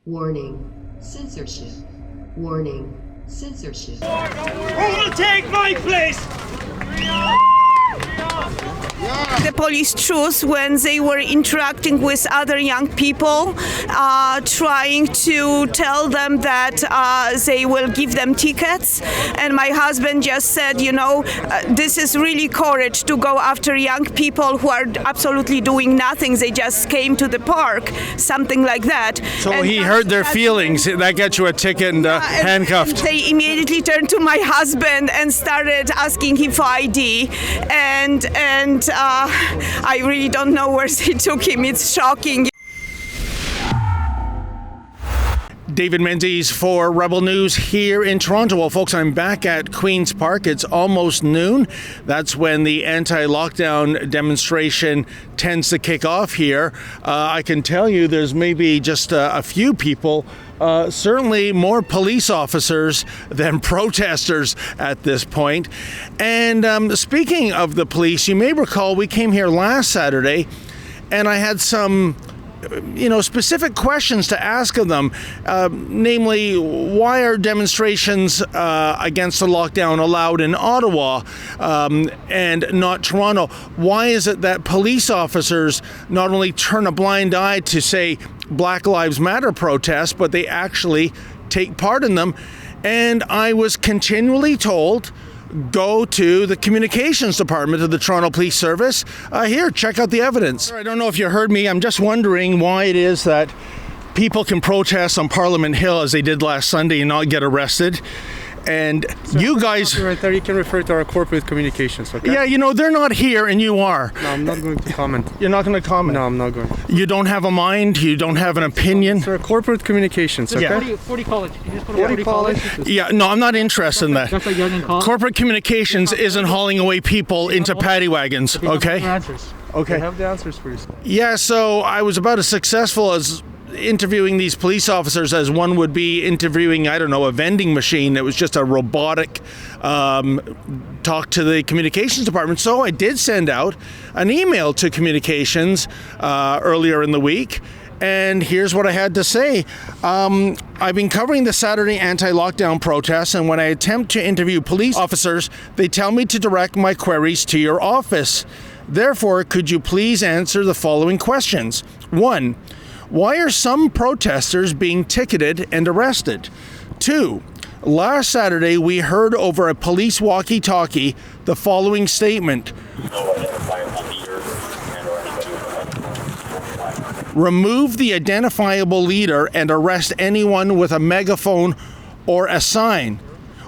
Warning, censorship. Warning, censorship. Who will take my place? The police chose when they were interacting with other young people, trying to tell them that they will give them tickets. And my husband just said, this is really courage to go after young people who are absolutely doing nothing. They just came to the park, something like that. So and he hurt their feelings. That gets you a ticket and handcuffed. They immediately turned to my husband and started asking him for ID. And I really don't know where they took him. It's shocking. David Menzies for Rebel News here in Toronto. Well, folks, I'm back at Queen's Park. It's almost noon. That's when the anti-lockdown demonstration tends to kick off here. I can tell you there's maybe just a few people, certainly more police officers than protesters at this point. And speaking of the police, you may recall we came here last Saturday and I had some specific questions to ask of them, namely, why are demonstrations against the lockdown allowed in Ottawa and not Toronto? Why is it that police officers not only turn a blind eye to, say, Black Lives Matter protests, but they actually take part in them? And I was continually told, go to the communications department of the Toronto Police Service. Here, check out the evidence. I don't know if you heard me. I'm just wondering why it is that people can protest on Parliament Hill as they did last Sunday and not get arrested. And so you guys... Right there, you can refer to our corporate communications, okay? Yeah, they're not here and you are. No, I'm not going to comment. You're not going to comment? No, I'm not going. You don't have a mind? You don't have an opinion? Sir, corporate communications, okay? Yeah. 40 college. You just put 40 college? Yeah, no, I'm not interested in that. Just like young and college. Corporate communications isn't hauling away people into paddy wagons, okay? Answers. Okay. I have the answers for you. Yeah, so I was about as successful as interviewing these police officers as one would be interviewing, I don't know, a vending machine. It was just a robotic talk to the communications department. So I did send out an email to communications earlier in the week. And here's what I had to say. I've been covering the Saturday anti-lockdown protests, and when I attempt to interview police officers, they tell me to direct my queries to your office. Therefore, could you please answer the following questions? 1. Why are some protesters being ticketed and arrested? 2. Last Saturday, we heard over a police walkie-talkie the following statement. Remove the identifiable leader and arrest anyone with a megaphone or a sign.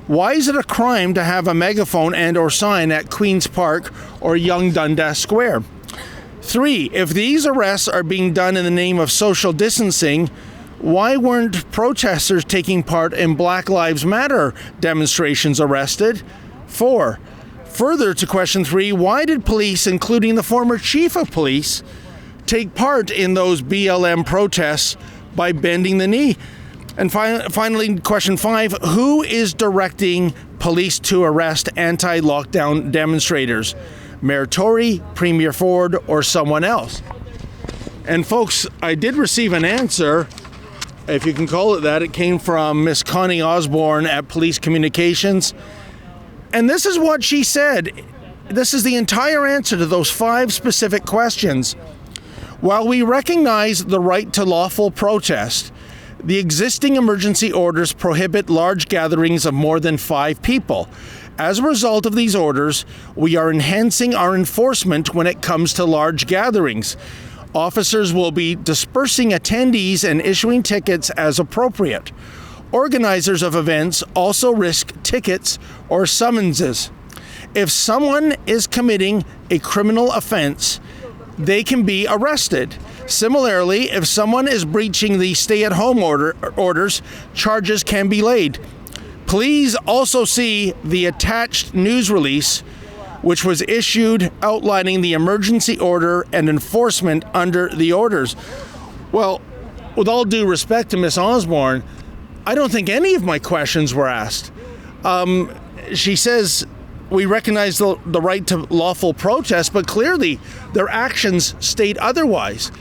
Why is it a crime to have a megaphone and or sign at Queen's Park or Yonge Dundas Square? 3. If these arrests are being done in the name of social distancing, why weren't protesters taking part in Black Lives Matter demonstrations arrested? 4. Further to question 3, why did police, including the former chief of police, take part in those BLM protests by bending the knee? And finally, question 5, who is directing police to arrest anti-lockdown demonstrators? Mayor Tory, Premier Ford, or someone else? And folks, I did receive an answer, if you can call it that. It came from Miss Connie Osborne at Police Communications. And this is what she said. This is the entire answer to those 5 specific questions. While we recognize the right to lawful protest, the existing emergency orders prohibit large gatherings of more than 5 people. As a result of these orders, we are enhancing our enforcement when it comes to large gatherings. Officers will be dispersing attendees and issuing tickets as appropriate. Organizers of events also risk tickets or summonses. If someone is committing a criminal offense, they can be arrested. Similarly, if someone is breaching the stay-at-home orders, charges can be laid. Please also see the attached news release, which was issued outlining the emergency order and enforcement under the orders. Well, with all due respect to Ms. Osborne, I don't think any of my questions were asked. She says we recognize the right to lawful protest, but clearly their actions state otherwise.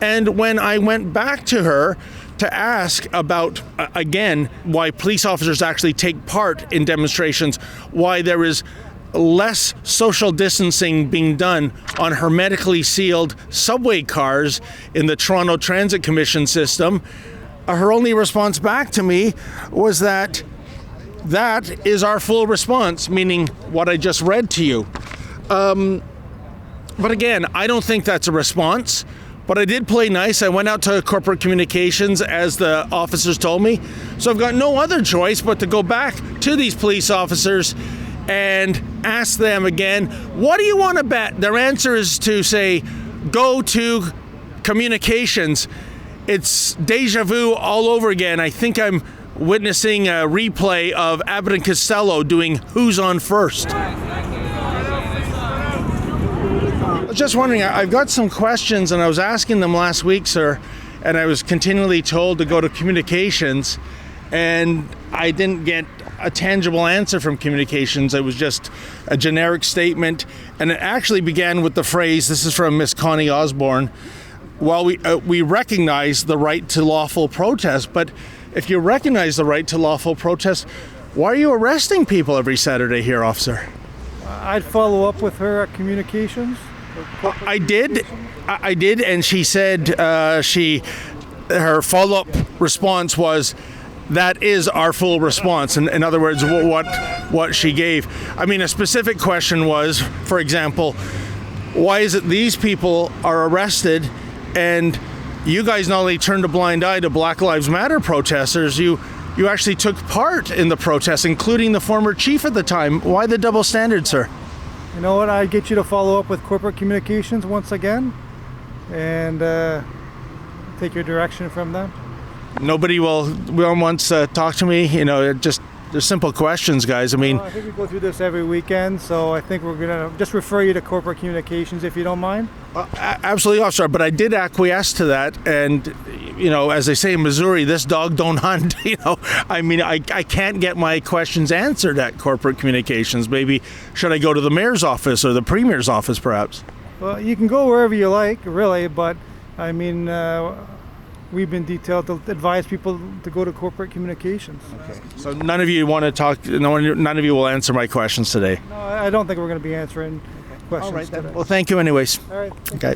And when I went back to her to ask about, again, why police officers actually take part in demonstrations, why there is less social distancing being done on hermetically sealed subway cars in the Toronto Transit Commission system. Her only response back to me was that is our full response, meaning what I just read to you. But again, I don't think that's a response. But I did play nice. I went out to corporate communications as the officers told me. So I've got no other choice but to go back to these police officers and ask them again, what do you want to bet? Their answer is to say, go to communications. It's deja vu all over again. I think I'm witnessing a replay of Abbott and Costello doing Who's On First. I was just wondering, I've got some questions and I was asking them last week, sir, and I was continually told to go to communications, and I didn't get a tangible answer from communications. It was just a generic statement, and it actually began with the phrase, this is from Miss Connie Osborne, well, we recognize the right to lawful protest, but if you recognize the right to lawful protest, why are you arresting people every Saturday here, officer? I'd follow up with her at communications. I did, and she said her follow-up response was, that is our full response. In other words, what she gave. I mean, a specific question was, for example, why is it these people are arrested and you guys not only turned a blind eye to Black Lives Matter protesters, you actually took part in the protests, including the former chief at the time. Why the double standard, sir? You know what? I'd get you to follow up with corporate communications once again and take your direction from them. Nobody will once talk to me. You know, they're simple questions, guys. I mean, I think we go through this every weekend, so I think we're gonna just refer you to corporate communications if you don't mind. Absolutely, officer. But I did acquiesce to that, and you know, as they say in Missouri, this dog don't hunt. You know, I mean, I can't get my questions answered at corporate communications. Maybe should I go to the mayor's office or the premier's office, perhaps? Well, you can go wherever you like, really, but I mean. We've been detailed to advise people to go to corporate communications. Okay. So none of you want to talk, none of you will answer my questions today? No, I don't think we're going to be answering questions All right, then. today. Well, thank you anyways. All right. Okay.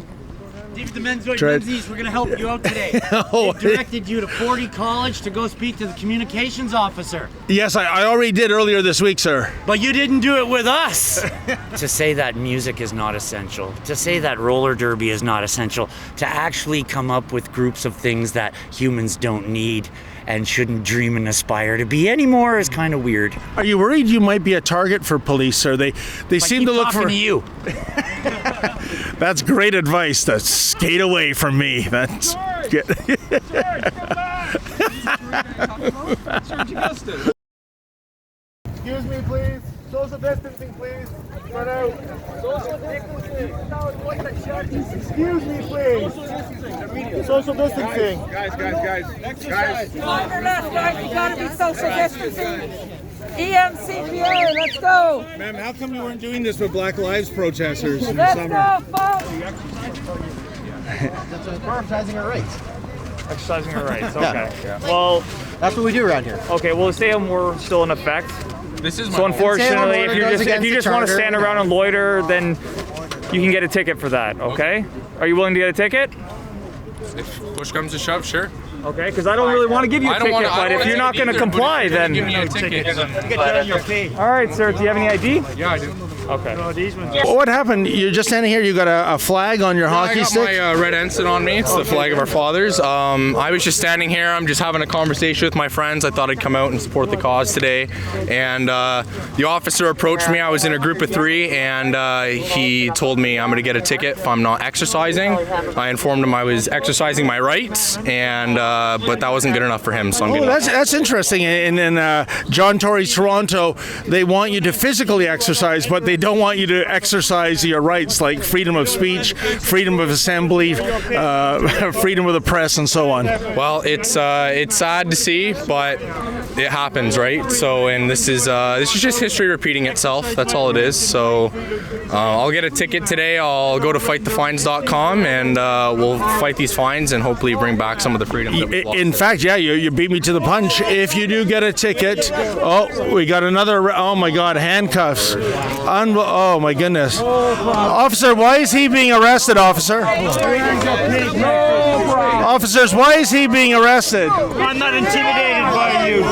David the Menzies, we're going to help you out today. Oh. They directed you to Forty College to go speak to the communications officer. Yes, I already did earlier this week, sir. But you didn't do it with us. To say that music is not essential, to say that roller derby is not essential, to actually come up with groups of things that humans don't need and shouldn't dream and aspire to be anymore is kind of weird. Are you worried you might be a target for police, sir? They seem to look for you. That's great advice. To skate away from me. That's good. Excuse me, please. Social distancing, please. Spread out. Social distancing. Excuse me, please. Social distancing. Guys. On your left, guys. You gotta be social distancing. EMCPA, let's go. Ma'am, how come you weren't doing this with Black Lives protesters in the Let's summer? go, folks. Exercising our rights. Exercising our rights, okay. Well, that's what we do around here. Okay, well, stay home, we're still in effect. This is so unfortunately, if you just want to stand around and loiter, then you can get a ticket for that, okay? Are you willing to get a ticket? If push comes to shove, sure. Okay, because I don't really want to give you a ticket, but if you're not going to comply, then... Give me a ticket. All right, sir, do you have any ID? Yeah, I do. Okay. What happened? You're just standing here, you got a flag on your hockey stick? I got my red ensign on me. It's the flag of our fathers. I was just standing here. I'm just having a conversation with my friends. I thought I'd come out and support the cause today. And the officer approached me. I was in a group of 3, and he told me I'm going to get a ticket if I'm not exercising. I informed him I was exercising my rights, and but that wasn't good enough for him, so I'm getting that's interesting. In John Tory's Toronto, they want you to physically exercise, but they don't want you to exercise your rights like freedom of speech, freedom of assembly, freedom of the press, and so on. Well, it's sad to see, but it happens, right? So, and this is just history repeating itself. That's all it is. So, I'll get a ticket today. I'll go to fightthefines.com and we'll fight these fines and hopefully bring back some of the freedom that we've lost. In fact, yeah, you beat me to the punch. If you do get a ticket, we got another. Oh my God, handcuffs! Oh my goodness, officer, why is he being arrested, officer? Officers, why is he being arrested? I'm not intimidated by you.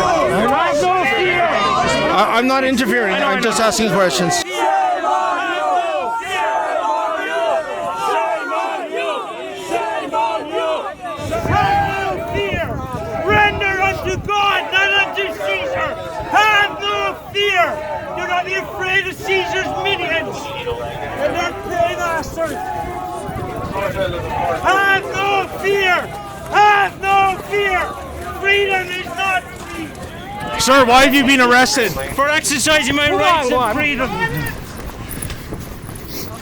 I'm not interfering. I'm just asking questions. Render unto God, not unto Caesar. Have no fear. Do not be afraid of Caesar's minions and their paymasters. Have no fear. Have no fear. Freedom is not free. Sir, why have you been arrested? For exercising my rights and freedom.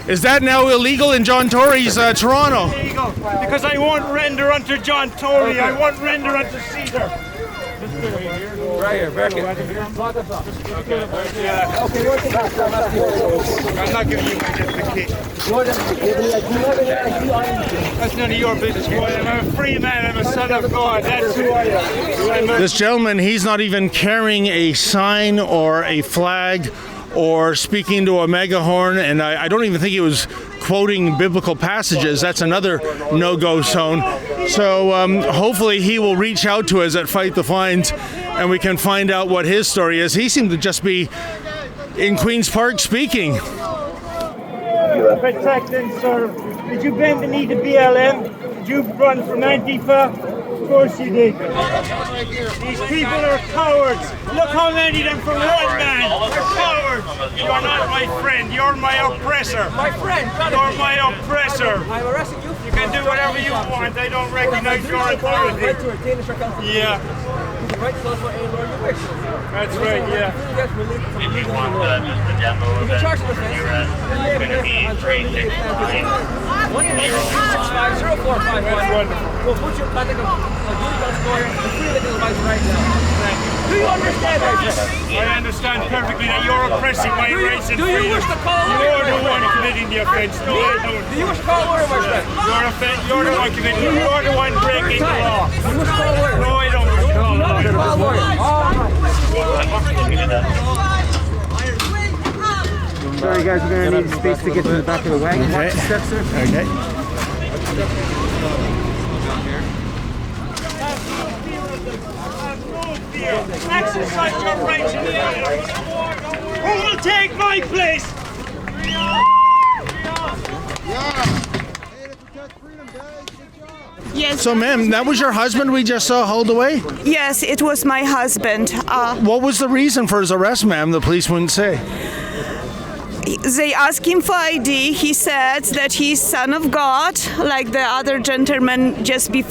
Is that now illegal in John Tory's Toronto? Illegal, because I won't render unto John Tory. I won't render unto Caesar. Right here, back it. I'm not giving you my identification. That's none of your business, boy. I'm a free man. I'm a son of God. That's who I am. This gentleman, he's not even carrying a sign or a flag or speaking to a megahorn, and I don't even think he was quoting biblical passages. That's another no-go zone. So hopefully he will reach out to us at Fight the Fines and we can find out what his story is. He seemed to just be in Queen's Park speaking. Protect and serve. Did you bend the knee to BLM? Did you run from Antifa? Of course you did. These people are cowards. Look how many of them from one man. They're cowards. You're not my friend. You're my oppressor. My friend. You're my oppressor. I'm arresting you. You can do whatever you want. I don't recognize your authority. Yeah. Right to us for any lawyer you wish. That's right, yeah. If you want the demo, you can charge the defense. You're going to be trained in 1-800-665-0451. We'll put your contact of a duty counts lawyer and free legal advice right now. Do you understand that? I understand perfectly that you're oppressing my rights and freedom. Do you wish to call a lawyer? You're the one committing the offense. No, I don't. Do you wish to call a lawyer, my friend? You're the one committing. You're the one breaking the law. Do you wish to call a lawyer? No, I don't. Sorry guys, we're going to need space to get to the back of the wagon. Watch the steps, sir. Okay. Exercise your rights and freedom. Who will take my place? Yes. So, ma'am, that was your husband we just saw hauled away? Yes, it was my husband. What was the reason for his arrest, ma'am? The police wouldn't say. They asked him for ID. He said that he's son of God, like the other gentleman just week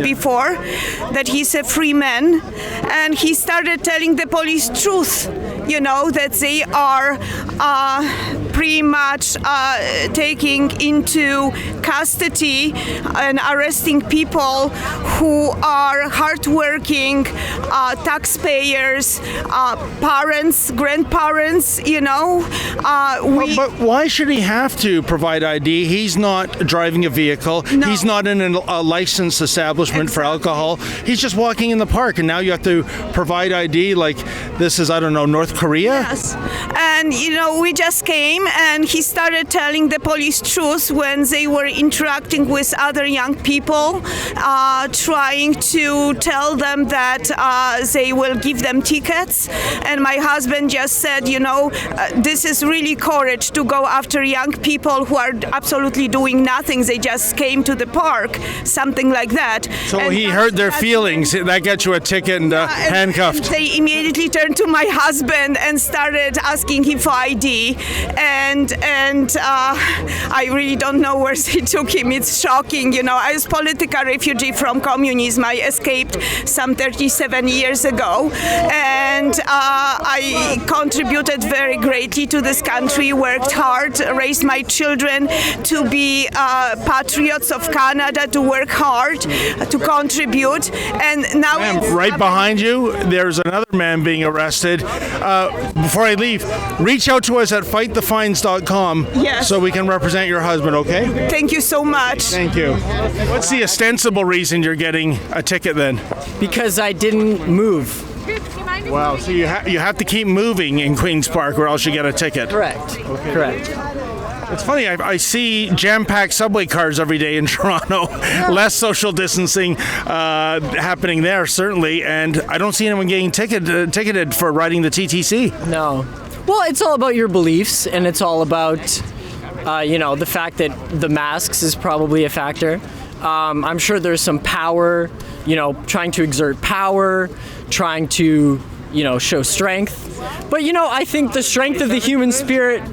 before, that he's a free man. And he started telling the police truth, that they are pretty much taking into custody and arresting people who are hardworking taxpayers, parents, grandparents, But why should he have to provide ID? He's not driving a vehicle. No. He's not in a licensed establishment for alcohol. He's just walking in the park, and now you have to provide ID like this is, I don't know, North Korea? Yes. And, we just came and he started telling the police truth when they were interacting with other young people, trying to tell them that they will give them tickets. And my husband just said, this is really courage to go after young people who are absolutely doing nothing. They just came to the park, something like that. So and he hurt their feelings. That gets you a ticket and handcuffed. They immediately turned to my husband and started asking him for ID. and I really don't know where they took him. It's shocking, you know. I was political refugee from communism. I escaped some 37 years ago, and I contributed very greatly to this country, worked hard, raised my children to be patriots of Canada, to work hard, to contribute, and now... Ma'am, right behind you, there's another man being arrested. Before I leave, reach out to us at fightthefines.com so we can represent your husband, okay? Thank you so much. Thank you. What's the ostensible reason you're getting a ticket then? Because I didn't move. Wow, so you have to keep moving in Queen's Park or else you get a ticket. Correct. Okay. Correct. It's funny, I see jam-packed subway cars every day in Toronto. Less social distancing happening there, certainly, and I don't see anyone getting ticketed for riding the TTC. No. Well, it's all about your beliefs, and it's all about, the fact that the masks is probably a factor. I'm sure there's some power, trying to exert power, trying to, show strength. But I think the strength of the human spirit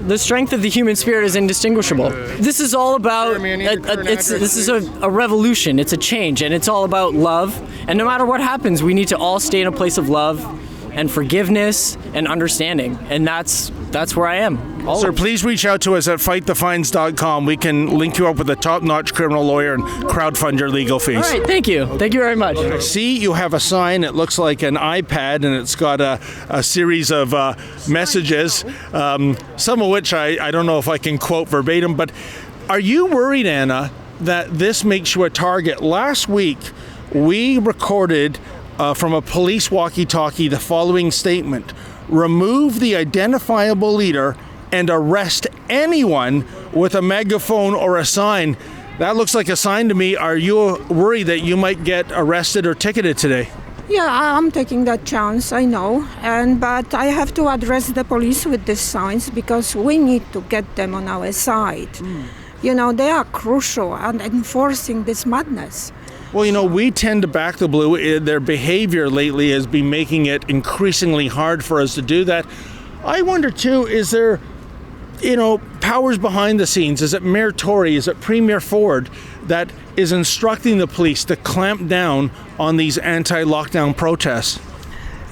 is indistinguishable. This is all about this is a revolution. It's a change, and it's all about love. And no matter what happens, we need to all stay in a place of love and forgiveness and understanding. And that's where I am. Sir, please reach out to us at fightthefines.com. We can link you up with a top-notch criminal lawyer and crowdfund your legal fees. All right, thank you. Thank you very much. I see you have a sign. It looks like an iPad, and it's got a series of messages, some of which I don't know if I can quote verbatim, but are you worried, Anna, that this makes you a target? Last week, we recorded from a police walkie-talkie the following statement: remove the identifiable leader and arrest anyone with a megaphone or a sign. That looks like a sign to me. Are you worried that you might get arrested or ticketed today? Yeah, I'm taking that chance, I know, but I have to address the police with these signs because we need to get them on our side. They are crucial and enforcing this madness. Well, we tend to back the blue. Their behavior lately has been making it increasingly hard for us to do that. I wonder, too, is there, powers behind the scenes? Is it Mayor Tory? Is it Premier Ford that is instructing the police to clamp down on these anti-lockdown protests?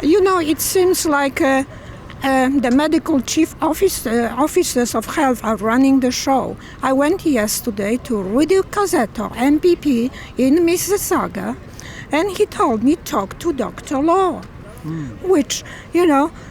It seems like the medical chief officers of health are running the show. I went yesterday to Rudy Cazzetto, MPP in Mississauga, and he told me talk to Dr. Law. Which,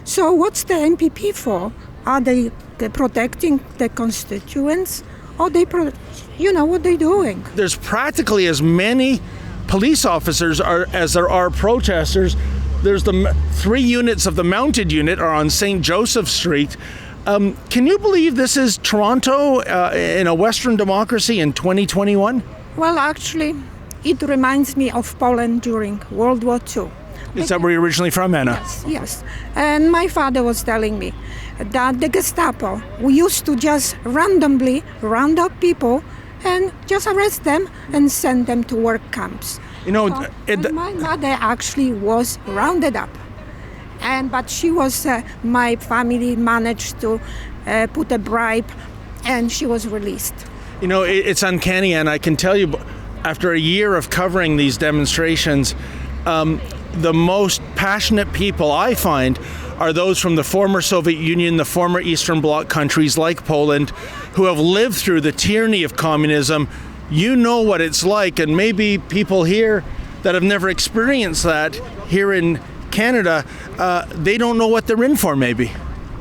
so what's the MPP for? Are they protecting the constituents? Or what they're doing? There's practically as many police officers as there are protesters. There's the 3 units of the mounted unit are on St. Joseph Street. Can you believe this is Toronto in a Western democracy in 2021? Well, actually, it reminds me of Poland during World War II. Is that where you're originally from, Anna? Yes. And my father was telling me that the Gestapo, we used to just randomly round up people and just arrest them and send them to work camps. My mother actually was rounded up, but she was, my family managed to put a bribe, and she was released. It's uncanny, and I can tell you, after a year of covering these demonstrations, the most passionate people I find are those from the former Soviet Union, the former Eastern Bloc countries like Poland, who have lived through the tyranny of communism. You know what it's like, and maybe people here that have never experienced that here in Canada, they don't know what they're in for, maybe.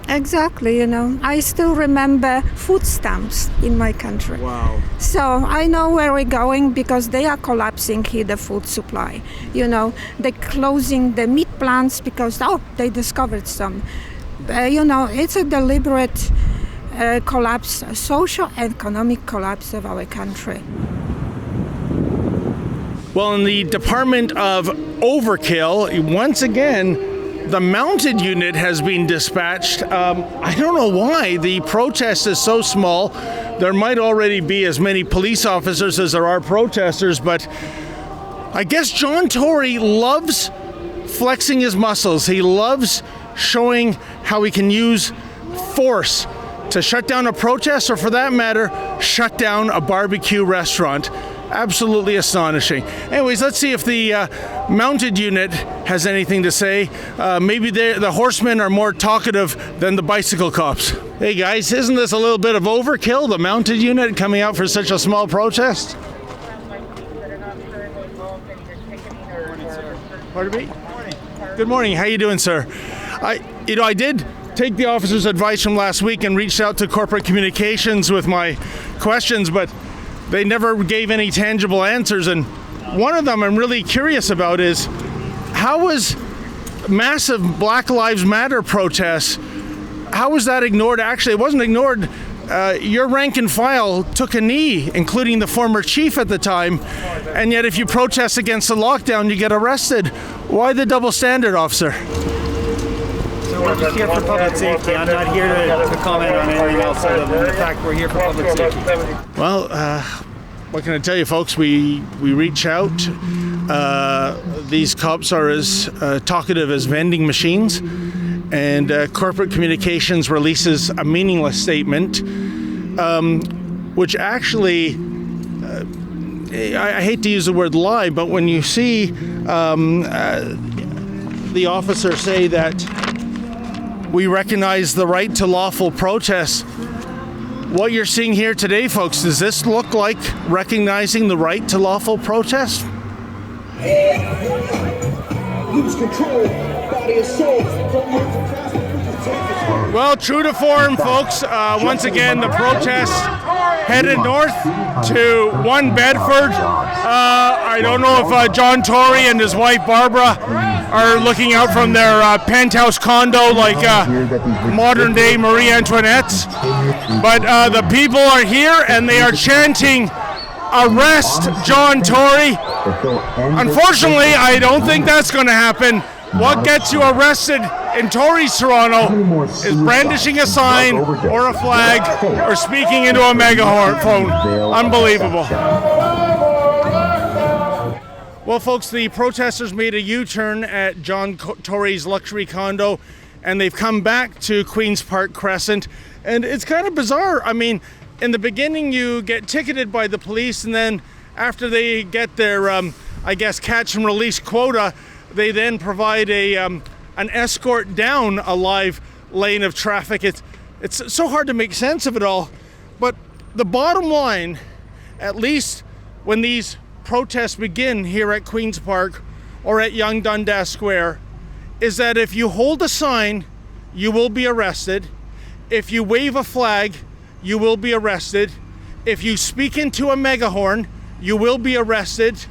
Exactly, I still remember food stamps in my country. Wow. So I know where we're going because they are collapsing here, the food supply. They're closing the meat plants because, they discovered some. It's a deliberate collapse, social and economic collapse of our country. Well, in the Department of Overkill, once again, the mounted unit has been dispatched. I don't know why. The protest is so small. There might already be as many police officers as there are protesters, but I guess John Tory loves flexing his muscles. He loves showing how he can use force to shut down a protest, or for that matter, shut down a barbecue restaurant. Absolutely astonishing. Anyways, let's see if the mounted unit has anything to say. Maybe the horsemen are more talkative than the bicycle cops. Hey guys, isn't this a little bit of overkill, the mounted unit coming out for such a small protest? Pardon me? Good morning. How you doing, sir? I did take the officer's advice from last week and reached out to corporate communications with my questions, but they never gave any tangible answers. And one of them I'm really curious about is, how was massive Black Lives Matter protests, how was that ignored? Actually, it wasn't ignored. Your rank and file took a knee, including the former chief at the time, and yet if you protest against the lockdown, you get arrested. Why the double standard, officer? So we're just here for public safety. I'm not here to comment on anything else other than the fact we're here for public safety. Well, what can I tell you, folks? We reach out. These cops are as talkative as vending machines, and corporate communications releases a meaningless statement, which actually, I hate to use the word lie, but when you see the officer say that we recognize the right to lawful protest, what you're seeing here today, folks, does this look like recognizing the right to lawful protest? Lose control, body and soul. Well, true to form, folks, once again, the protest headed north to 1 Bedford. I don't know if John Tory and his wife Barbara are looking out from their penthouse condo like modern-day Marie Antoinette's. But the people are here and they are chanting, "Arrest John Tory." Unfortunately, I don't think that's going to happen. What gets you arrested in Tory's Toronto is brandishing a sign or a flag or speaking into a megaphone. Unbelievable. Well, folks, the protesters made a U-turn at John Tory's luxury condo, and they've come back to Queen's Park Crescent. And it's kind of bizarre. I mean, in the beginning, you get ticketed by the police, and then after they get their, I guess, catch and release quota, they then provide an escort down a live lane of traffic. It's so hard to make sense of it all. But the bottom line, at least when these protests begin here at Queen's Park or at Yonge Dundas Square, is that if you hold a sign, you will be arrested. If you wave a flag, you will be arrested. If you speak into a megahorn, you will be arrested.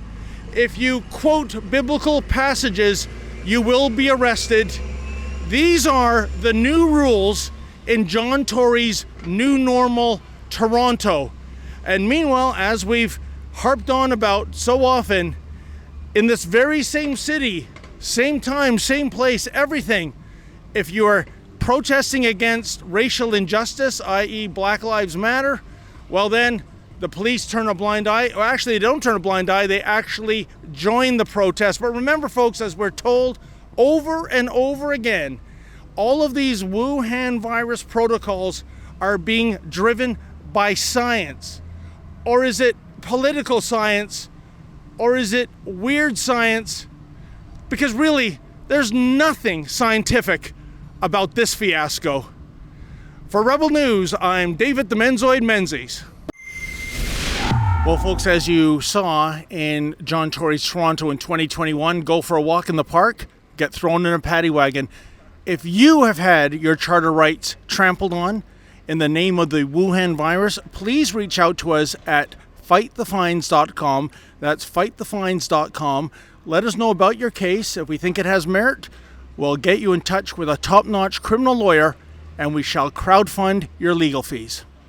If you quote biblical passages, you will be arrested. These are the new rules in John Tory's new normal Toronto. And meanwhile, as we've harped on about so often, in this very same city, same time, same place, everything, if you are protesting against racial injustice, i.e. Black Lives Matter, well then, the police turn a blind eye. Well, actually, they don't turn a blind eye. They actually join the protest. But remember, folks, as we're told over and over again, all of these Wuhan virus protocols are being driven by science. Or is it political science? Or is it weird science? Because really, there's nothing scientific about this fiasco. For Rebel News, I'm David the Menzoid Menzies. Well, folks, as you saw in John Tory's Toronto in 2021, go for a walk in the park, get thrown in a paddy wagon. If you have had your charter rights trampled on in the name of the Wuhan virus, please reach out to us at fightthefines.com. That's fightthefines.com. Let us know about your case. If we think it has merit, we'll get you in touch with a top-notch criminal lawyer, and we shall crowdfund your legal fees.